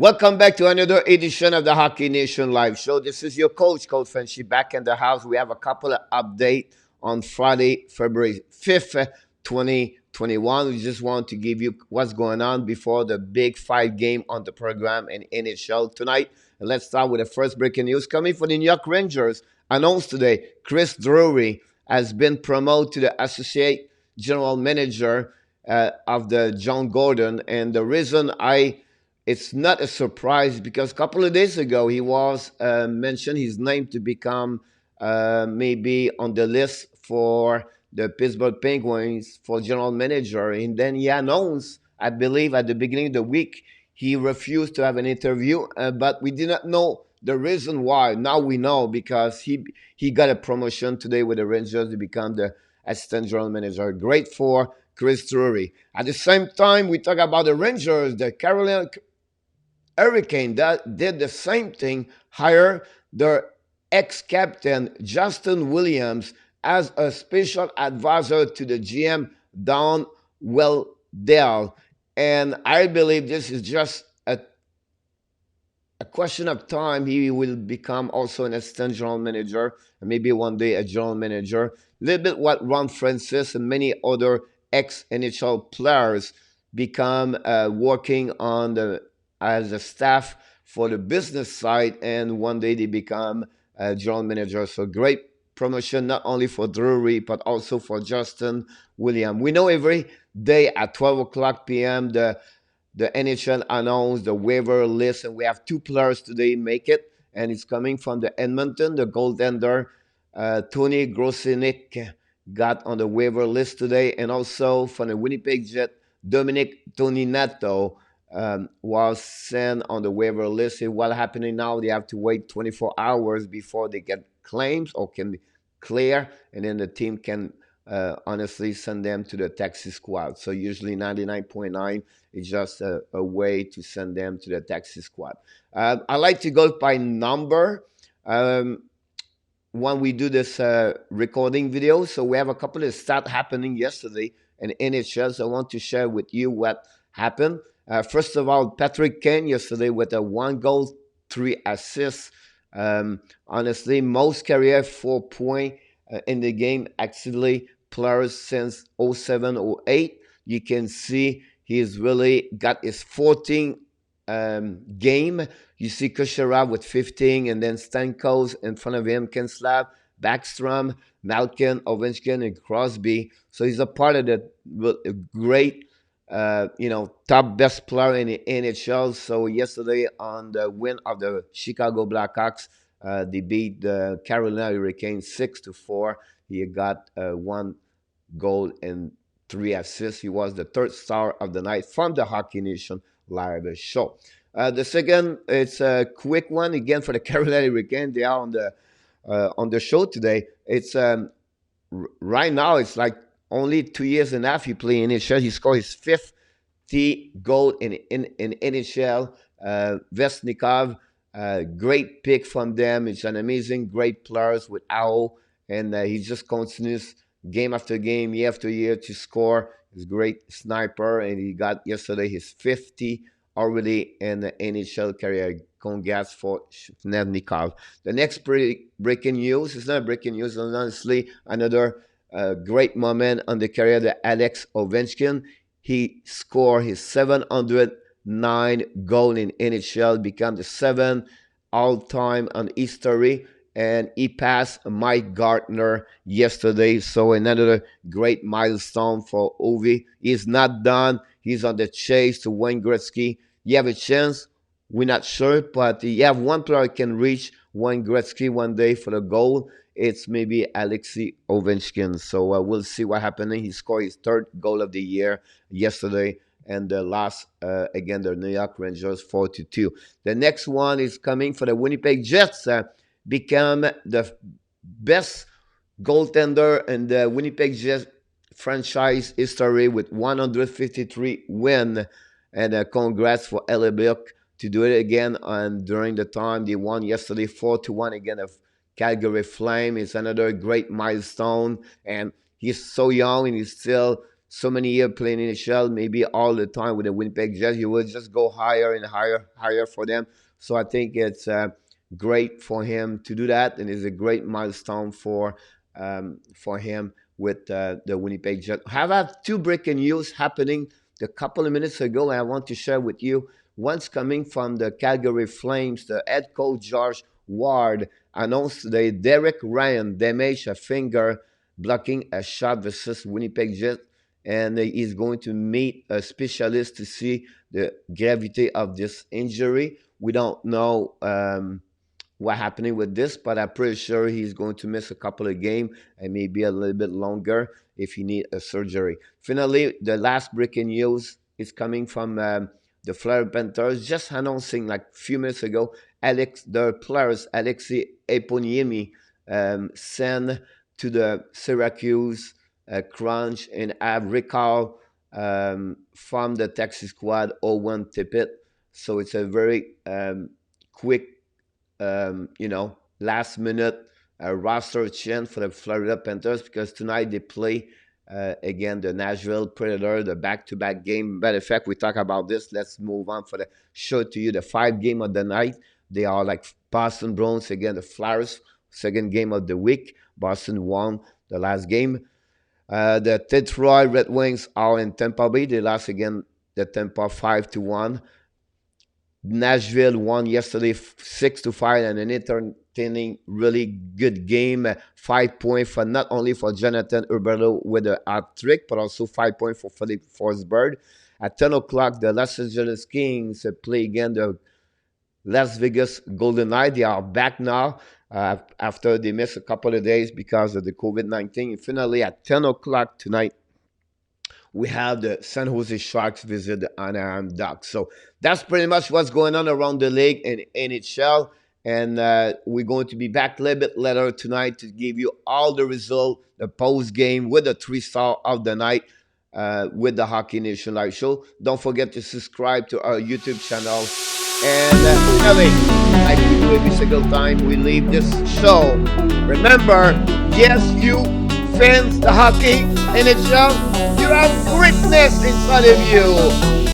Welcome back to another edition of the Hockey Nation Live Show. This is your Coach Frenchy, back in the house. We have a couple of updates on Friday, February 5th, 2021. We just want to give you what's going on before the big fight game on the program in NHL tonight. And let's start with the first breaking news coming from the New York Rangers. Announced today, Chris Drury has been promoted to the Associate General Manager of the John Gordon. And the reason it's not a surprise because a couple of days ago he was mentioned his name to become maybe on the list for the Pittsburgh Penguins for general manager, and then he announced, I believe, at the beginning of the week he refused to have an interview, but we did not know the reason why. Now we know because he got a promotion today with the Rangers to become the assistant general manager. Great for Chris Drury. At the same time, we talk about the Rangers, the Carolina Hurricane that did the same thing, hire their ex-captain Justin Williams as a special advisor to the GM Don Welldale. And I believe this is just a question of time. He will become also an assistant general manager, and maybe one day a general manager. A little bit what Ron Francis and many other ex-NHL players become working on the as a staff for the business side, and one day they become a general manager. So great promotion, not only for Drury, but also for Justin Williams. We know every day at 12 o'clock p.m., the NHL announced the waiver list, and we have two players today make it, and it's coming from the Edmonton, the goaltender, Tony Grosenick got on the waiver list today, and also from the Winnipeg Jet, Dominic Toninato was sent on the waiver list. And what's happening now, they have to wait 24 hours before they get claims or can clear, and then the team can honestly send them to the taxi squad. So usually 99.9 is just a way to send them to the taxi squad. I like to go by number when we do this recording video. So we have a couple of stats happening yesterday in NHL. So I want to share with you what happened. First of all, Patrick Kane yesterday with a 1 goal, 3 assists. Honestly, most career 4 point in the game. Actually, players since 07, 08. You can see he's really got his 14 game. You see Kucherov with 15, and then Stamkos in front of him, Kinslav, Backstrom, Malkin, Ovechkin, and Crosby. So he's a part of the great top best player in the NHL. So yesterday on the win of the Chicago Blackhawks, they beat the Carolina Hurricanes 6-4. He got 1 goal and 3 assists. He was the third star of the night from the Hockey Nation Live Show. The second, it's a quick one again for the Carolina Hurricanes. They are on the show today. It's right now it's like only 2 years and a half he played in NHL. He scored his 50 goal in NHL. Vesnikov, great pick from them. It's an amazing, great players with Ao, and he just continues game after game, year after year to score. He's a great sniper, and he got yesterday his 50 already in the NHL career. Congrats for Snevnikov. The next breaking news is not breaking news, honestly, another great moment on the career of Alex Ovechkin. He scored his 709 goal in NHL, become the 7th all-time on history, and he passed Mike Gartner yesterday. So another great milestone for Ovi. He's not done. He's on the chase to Wayne Gretzky. You have a chance. We're not sure, but you have one player can reach Wayne Gretzky one day for the goal. It's maybe Alexei Ovechkin. So we'll see what happens. He scored his 3rd goal of the year yesterday, and the last again the New York Rangers 4-2. The next one is coming for the Winnipeg Jets. Become the best goaltender in the Winnipeg Jets franchise history with 153 win, and congrats for Ellebuck to do it again. And during the time they won yesterday 4-1 again of Calgary Flame. It's another great milestone, and he's so young and he's still so many years playing in the shell, maybe all the time with the Winnipeg Jets, you will just go higher and higher, higher for them. So I think it's great for him to do that, and it's a great milestone for him with the Winnipeg Jets. I have two breaking news happening a couple of minutes ago, and I want to share with you. One's coming from the Calgary Flames. The head coach George Ward announced today Derek Ryan damaged a finger blocking a shot versus Winnipeg Jets, and he's going to meet a specialist to see the gravity of this injury. We don't know what happening with this, but I'm pretty sure he's going to miss a couple of games and maybe a little bit longer if he need a surgery. Finally, the last breaking news is coming from the Florida Panthers, just announcing like a few minutes ago, their players, Alexei Eponiemi, sent to the Syracuse Crunch and have recall from the Texas squad Owen Tippett. So it's a very quick last minute roster change for the Florida Panthers because tonight they play again the Nashville Predator, the back-to-back game. Matter of fact, we talk about this. Let's move on for the show to you. The 5 game of the night. They are like Boston Bruins again, the Flyers. Second game of the week. Boston won the last game. The Detroit Red Wings are in Tampa Bay. They lost again the Tampa 5-1. Nashville won yesterday 6-5 and an entertaining, really good game. 5 points for not only for Jonathan Huberdeau with a hat trick, but also 5 points for Philippe Forsberg. At 10 o'clock, the Los Angeles Kings play again the Las Vegas Golden Knights. They are back now after they missed a couple of days because of the COVID-19. And finally, at 10 o'clock tonight, we have the San Jose Sharks visit the Anaheim Ducks. So that's pretty much what's going on around the league and NHL. And we're going to be back a little bit later tonight to give you all the results, the post game with the 3-star of the night with the Hockey Nation Live Show. Don't forget to subscribe to our YouTube channel. And finally, like we do every single time we leave this show, remember, yes, you fans, the hockey, NHL, you have greatness inside of you.